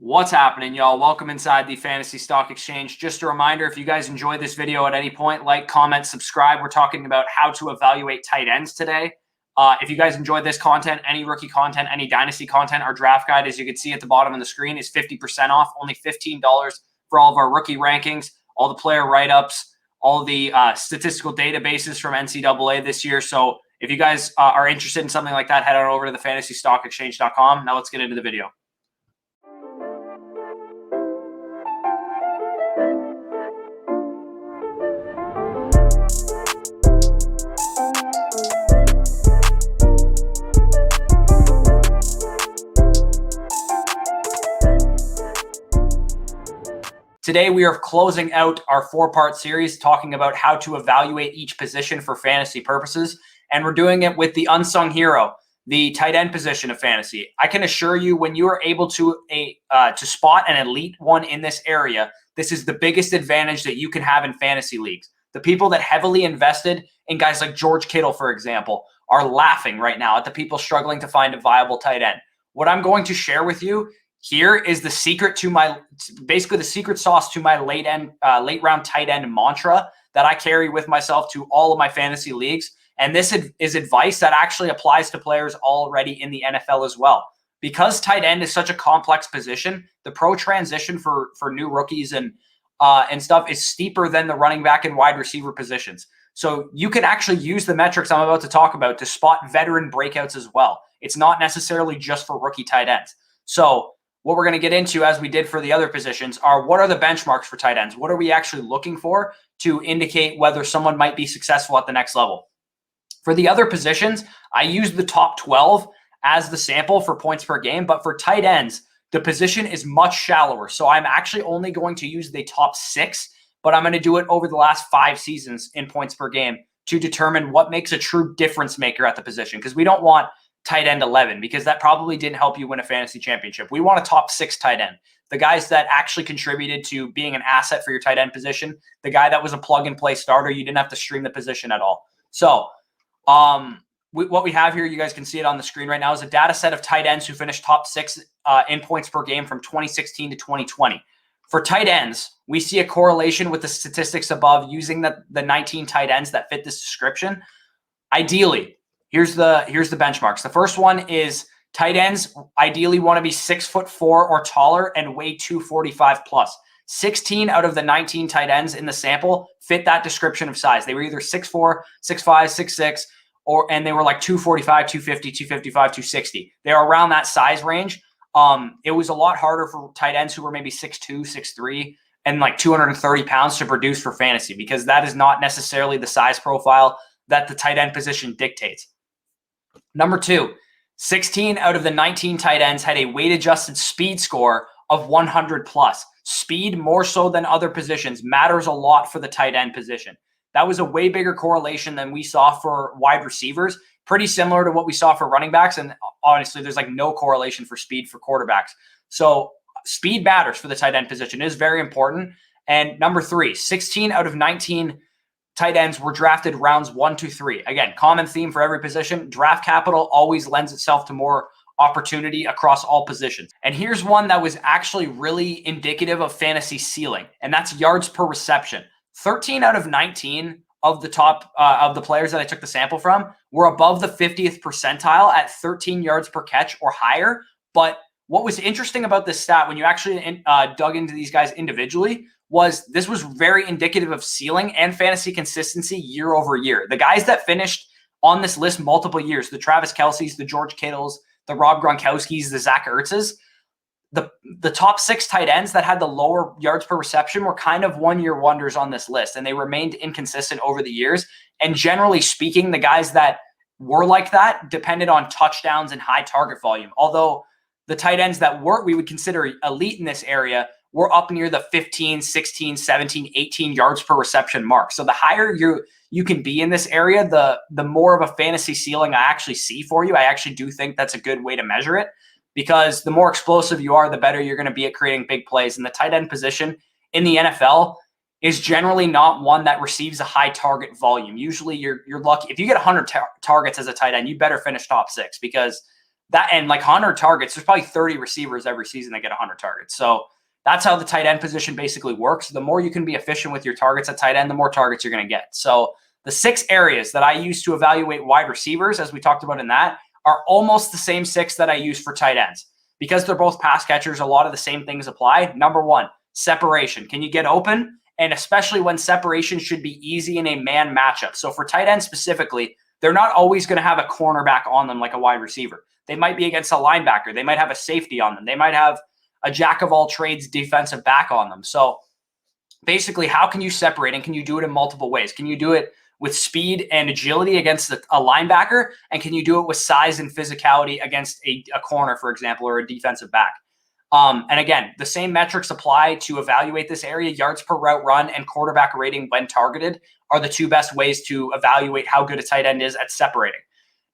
What's happening, y'all? Welcome inside the Fantasy Stock Exchange. Just a reminder, if you guys enjoyed this video at any point, like, comment, subscribe. We're talking about how to evaluate tight ends today. If you guys enjoyed this content, any rookie content, any dynasty content, our draft guide, as you can see at the bottom of the screen, is 50% off, only $15 for all of our rookie rankings, all the player write-ups, all the statistical databases from NCAA this year. So if you guys are interested in something like that, head on over to the fantasystockexchange.com. Now let's get into the video. Today, we are closing out our four-part series talking about how to evaluate each position for fantasy purposes, and we're doing it with the unsung hero, the tight end position of fantasy. I can assure you, when you are able to spot an elite one in this area, this is the biggest advantage that you can have in fantasy leagues. The people that heavily invested in guys like George Kittle, for example, are laughing right now at the people struggling to find a viable tight end. What I'm going to share with you here is the secret to basically the secret sauce to my late round tight end mantra that I carry with myself to all of my fantasy leagues. And this is advice that actually applies to players already in the NFL as well. Because tight end is such a complex position, the pro transition for new rookies and stuff is steeper than the running back and wide receiver positions. So you can actually use the metrics I'm about to talk about to spot veteran breakouts as well. It's not necessarily just for rookie tight ends. So what we're going to get into, as we did for the other positions, are what are the benchmarks for tight ends? What are we actually looking for to indicate whether someone might be successful at the next level? For the other positions, I used the top 12 as the sample for points per game, but for tight ends, the position is much shallower. So I'm actually only going to use the top 6, but I'm going to do it over the last 5 seasons in points per game to determine what makes a true difference maker at the position, because we don't want tight end 11, because that probably didn't help you win a fantasy championship. We want a top 6 tight end, the guys that actually contributed to being an asset for your tight end position, the guy that was a plug and play starter. You didn't have to stream the position at all. So what we have here, you guys can see it on the screen right now, is a data set of tight ends who finished top 6 in points per game from 2016 to 2020. For tight ends, we see a correlation with the statistics above using the 19 tight ends that fit this description. Ideally, here's the benchmarks. The first one is tight ends ideally want to be 6'4" or taller and weigh 245 plus. 16 out of the 19 tight ends in the sample fit that description of size. They were either 6'4", 6'5", 6'6", and they were like 245, 250, 255, 260. They're around that size range. It was a lot harder for tight ends who were maybe 6'2", 6'3", and like 230 pounds to produce for fantasy, because that is not necessarily the size profile that the tight end position dictates. Number 2, 16 out of the 19 tight ends had a weight-adjusted speed score of 100 plus. Speed, more so than other positions, matters a lot for the tight end position. That was a way bigger correlation than we saw for wide receivers, pretty similar to what we saw for running backs. And honestly, there's like no correlation for speed for quarterbacks. So speed matters for the tight end position. It is very important. And number 3, 16 out of 19 tight ends were drafted rounds 1 to 3. Again, common theme for every position. Draft capital always lends itself to more opportunity across all positions. And here's one that was actually really indicative of fantasy ceiling, and that's yards per reception. 13 out of 19 of the top of the players that I took the sample from were above the 50th percentile at 13 yards per catch or higher. But what was interesting about this stat, when you actually dug into these guys individually, was this was very indicative of ceiling and fantasy consistency year over year. The guys that finished on this list multiple years, the Travis Kelce's, the George Kittles, the Rob Gronkowski's, the Zach Ertz's, the top 6 tight ends that had the lower yards per reception were kind of one-year wonders on this list, and they remained inconsistent over the years. And generally speaking, the guys that were like that depended on touchdowns and high target volume. Although the tight ends that we would consider elite in this area were up near the 15, 16, 17, 18 yards per reception mark. So the higher you can be in this area, the more of a fantasy ceiling I actually see for you. I actually do think that's a good way to measure it, because the more explosive you are, the better you're going to be at creating big plays. And the tight end position in the NFL is generally not one that receives a high target volume. Usually you're lucky. If you get 100 targets as a tight end, you better finish top 6, because that, and like 100 targets, there's probably 30 receivers every season that get 100 targets. So that's how the tight end position basically works. The more you can be efficient with your targets at tight end, the more targets you're going to get. So the 6 areas that I use to evaluate wide receivers, as we talked about in that, are almost the same 6 that I use for tight ends. Because they're both pass catchers, a lot of the same things apply. Number 1, separation. Can you get open? And especially when separation should be easy in a man matchup. So for tight ends specifically, they're not always going to have a cornerback on them like a wide receiver. They might be against a linebacker. They might have a safety on them. They might have a jack of all trades defensive back on them. So basically, how can you separate, and can you do it in multiple ways? Can you do it with speed and agility against a linebacker? And can you do it with size and physicality against a corner, for example, or a defensive back? And again, the same metrics apply to evaluate this area. Yards per route run and quarterback rating when targeted are the 2 best ways to evaluate how good a tight end is at separating.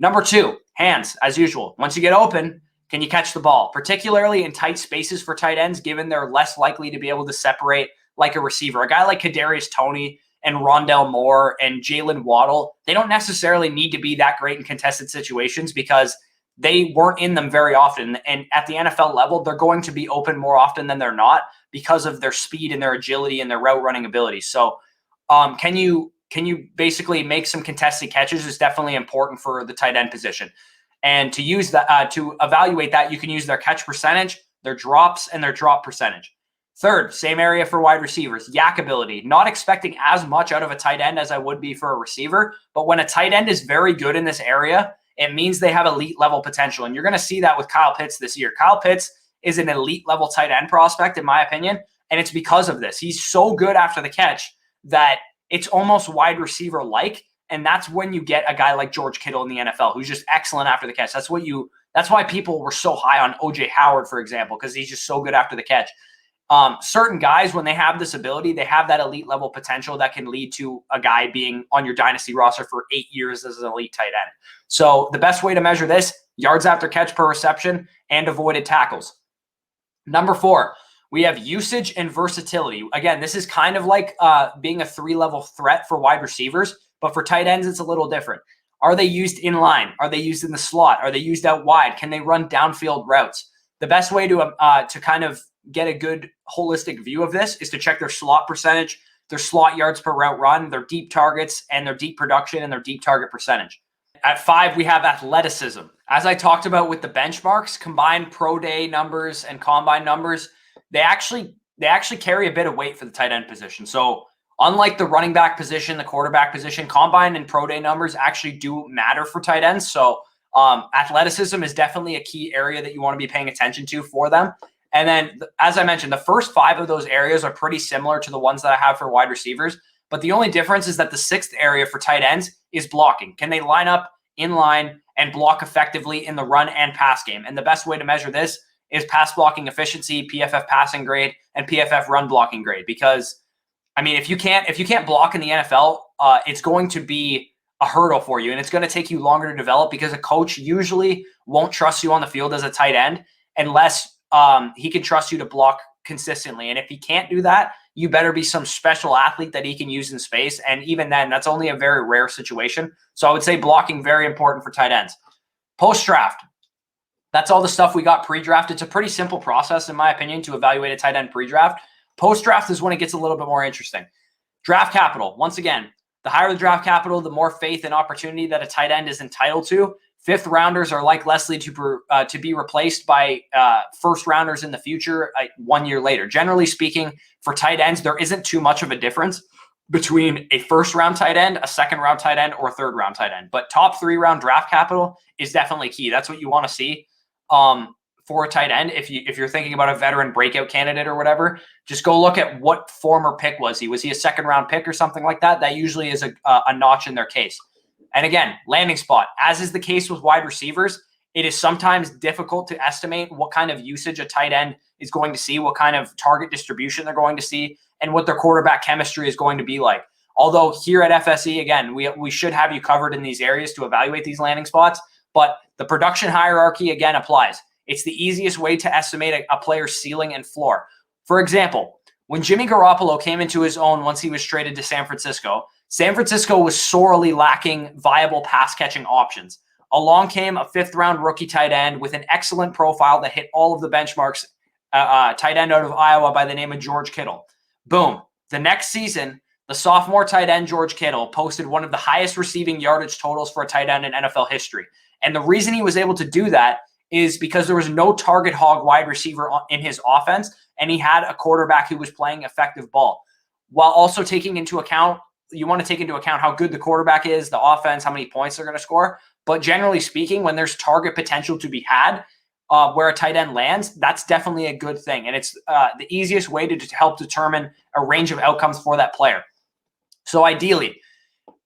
Number 2, hands, as usual. Once you get open, can you catch the ball? Particularly in tight spaces for tight ends, given they're less likely to be able to separate like a receiver. A guy like Kadarius Toney and Rondell Moore and Jalen Waddle, they don't necessarily need to be that great in contested situations because they weren't in them very often. And at the NFL level, they're going to be open more often than they're not because of their speed and their agility and their route running abilities. So can you basically make some contested catches is definitely important for the tight end position. And to use that, to evaluate that, you can use their catch percentage, their drops, and their drop percentage. Third, same area for wide receivers, yak ability. Not expecting as much out of a tight end as I would be for a receiver, but when a tight end is very good in this area, it means they have elite level potential. And you're going to see that with Kyle Pitts this year. Kyle Pitts is an elite level tight end prospect, in my opinion, and it's because of this. He's so good after the catch that it's almost wide receiver-like, and that's when you get a guy like George Kittle in the NFL who's just excellent after the catch. That's why people were so high on O.J. Howard, for example, because he's just so good after the catch. Certain guys, when they have this ability, they have that elite level potential that can lead to a guy being on your dynasty roster for 8 years as an elite tight end. So the best way to measure this, yards after catch per reception and avoided tackles. Number 4, we have usage and versatility. Again, this is kind of like being a 3-level threat for wide receivers, but for tight ends, it's a little different. Are they used in line? Are they used in the slot? Are they used out wide? Can they run downfield routes? The best way to kind of get a good holistic view of this is to check their slot percentage, their slot yards per route run, their deep targets, and their deep production and their deep target percentage. At 5, we have athleticism. As I talked about with the benchmarks, combined pro day numbers and combine numbers, they actually carry a bit of weight for the tight end position. So unlike the running back position, the quarterback position, combine and pro day numbers actually do matter for tight ends. So athleticism is definitely a key area that you want to be paying attention to for them. And then, as I mentioned, the first 5 of those areas are pretty similar to the ones that I have for wide receivers. But the only difference is that the 6th area for tight ends is blocking. Can they line up in line and block effectively in the run and pass game? And the best way to measure this is pass blocking efficiency, PFF passing grade, and PFF run blocking grade. Because, I mean, if you can't block in the NFL, it's going to be a hurdle for you, and it's going to take you longer to develop because a coach usually won't trust you on the field as a tight end unless he can trust you to block consistently. And if he can't do that, you better be some special athlete that he can use in space. And even then, that's only a very rare situation. So I would say blocking, very important for tight ends. Post-draft, that's all the stuff we got pre-draft. It's a pretty simple process, in my opinion, to evaluate a tight end pre-draft. Post-draft is when it gets a little bit more interesting. Draft capital, once again, the higher the draft capital, the more faith and opportunity that a tight end is entitled to. 5th rounders are like Leslie to be replaced by first rounders in the future 1 year later. Generally speaking, for tight ends, there isn't too much of a difference between a 1st round tight end, a 2nd round tight end, or a 3rd round tight end. But top 3 round draft capital is definitely key. That's what you want to see for a tight end. If you're thinking about a veteran breakout candidate or whatever, just go look at what former pick was he. Was he a 2nd round pick or something like that? That usually is a notch in their case. And again, landing spot, as is the case with wide receivers, it is sometimes difficult to estimate what kind of usage a tight end is going to see, what kind of target distribution they're going to see, and what their quarterback chemistry is going to be like. Although here at FSE, again, we should have you covered in these areas to evaluate these landing spots, but the production hierarchy, again, applies. It's the easiest way to estimate a player's ceiling and floor. For example, when Jimmy Garoppolo came into his own once he was traded to San Francisco was sorely lacking viable pass-catching options. Along came a 5th-round rookie tight end with an excellent profile that hit all of the benchmarks, tight end out of Iowa by the name of George Kittle. Boom. The next season, the sophomore tight end George Kittle posted one of the highest receiving yardage totals for a tight end in NFL history. And the reason he was able to do that is because there was no target hog wide receiver in his offense, and he had a quarterback who was playing effective ball. While also taking into account, you want to take into account how good the quarterback is, the offense, how many points they're going to score. But generally speaking, when there's target potential to be had, where a tight end lands, that's definitely a good thing. And it's the easiest way to help determine a range of outcomes for that player. So ideally,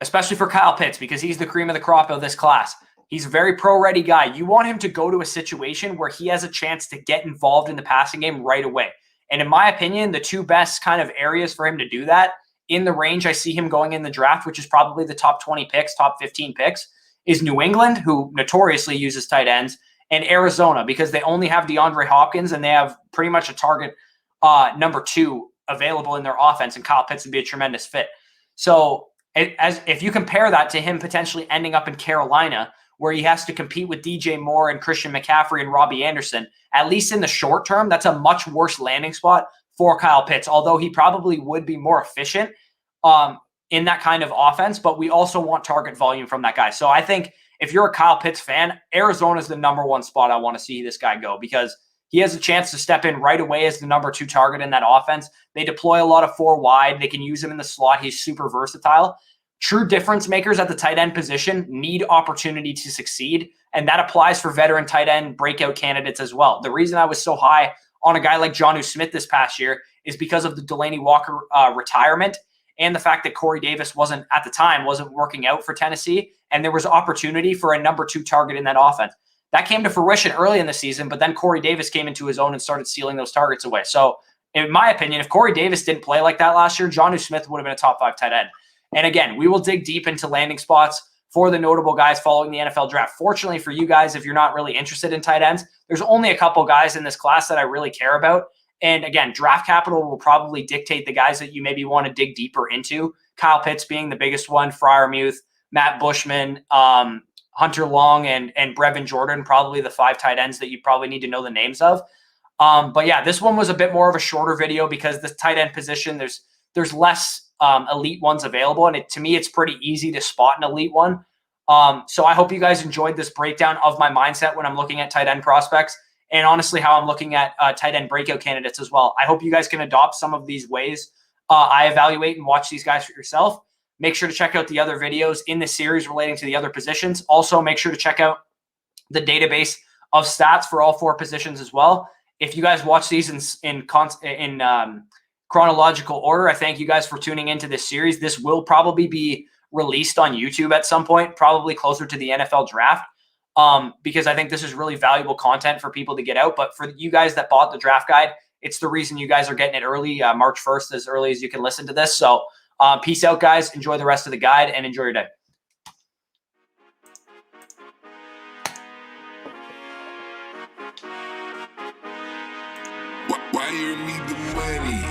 especially for Kyle Pitts, because he's the cream of the crop of this class, he's a very pro-ready guy. You want him to go to a situation where he has a chance to get involved in the passing game right away. And in my opinion, the two best kind of areas for him to do that in the range I see him going in the draft, which is probably the top 20 picks, top 15 picks, is New England, who notoriously uses tight ends, and Arizona, because they only have DeAndre Hopkins and they have pretty much a target number 2 available in their offense, and Kyle Pitts would be a tremendous fit. So if you compare that to him potentially ending up in Carolina, where he has to compete with DJ Moore and Christian McCaffrey and Robbie Anderson, at least in the short term, that's a much worse landing spot for Kyle Pitts, although he probably would be more efficient in that kind of offense, but we also want target volume from that guy. So I think if you're a Kyle Pitts fan, Arizona is the number 1 spot I want to see this guy go, because he has a chance to step in right away as the number 2 target in that offense. They deploy a lot of 4 wide. They can use him in the slot. He's super versatile. True difference makers at the tight end position need opportunity to succeed, and that applies for veteran tight end breakout candidates as well. The reason I was so high on a guy like Jonnu Smith this past year is because of the Delanie Walker retirement, and the fact that Corey Davis wasn't working out for Tennessee, and there was opportunity for a number 2 target in that offense. That came to fruition early in the season, but then Corey Davis came into his own and started sealing those targets away. So in my opinion, if Corey Davis didn't play like that last year, Jonnu Smith would have been a top 5 tight end. And again, we will dig deep into landing spots for the notable guys following the NFL draft. Fortunately for you guys, if you're not really interested in tight ends, there's only a couple guys in this class that I really care about. And again, draft capital will probably dictate the guys that you maybe want to dig deeper into. Kyle Pitts being the biggest one, freiermuth, Matt Bushman, Hunter Long, and Brevin Jordan, probably the 5 tight ends that you probably need to know the names of. But yeah, this one was a bit more of a shorter video because the tight end position, there's less elite ones available. And to me, it's pretty easy to spot an elite one. So I hope you guys enjoyed this breakdown of my mindset when I'm looking at tight end prospects, and honestly how I'm looking at tight end breakout candidates as well. I hope you guys can adopt some of these ways I evaluate and watch these guys for yourself. Make sure to check out the other videos in the series relating to the other positions. Also, make sure to check out the database of stats for all 4 positions as well. If you guys watch these in chronological order, I thank you guys for tuning into this series. This will probably be released on YouTube at some point, probably closer to the NFL draft, because I think this is really valuable content for people to get out. But for you guys that bought the draft guide, it's the reason you guys are getting it early, March 1st, as early as you can listen to this. So peace out, guys. Enjoy the rest of the guide and enjoy your day. Why you need the money?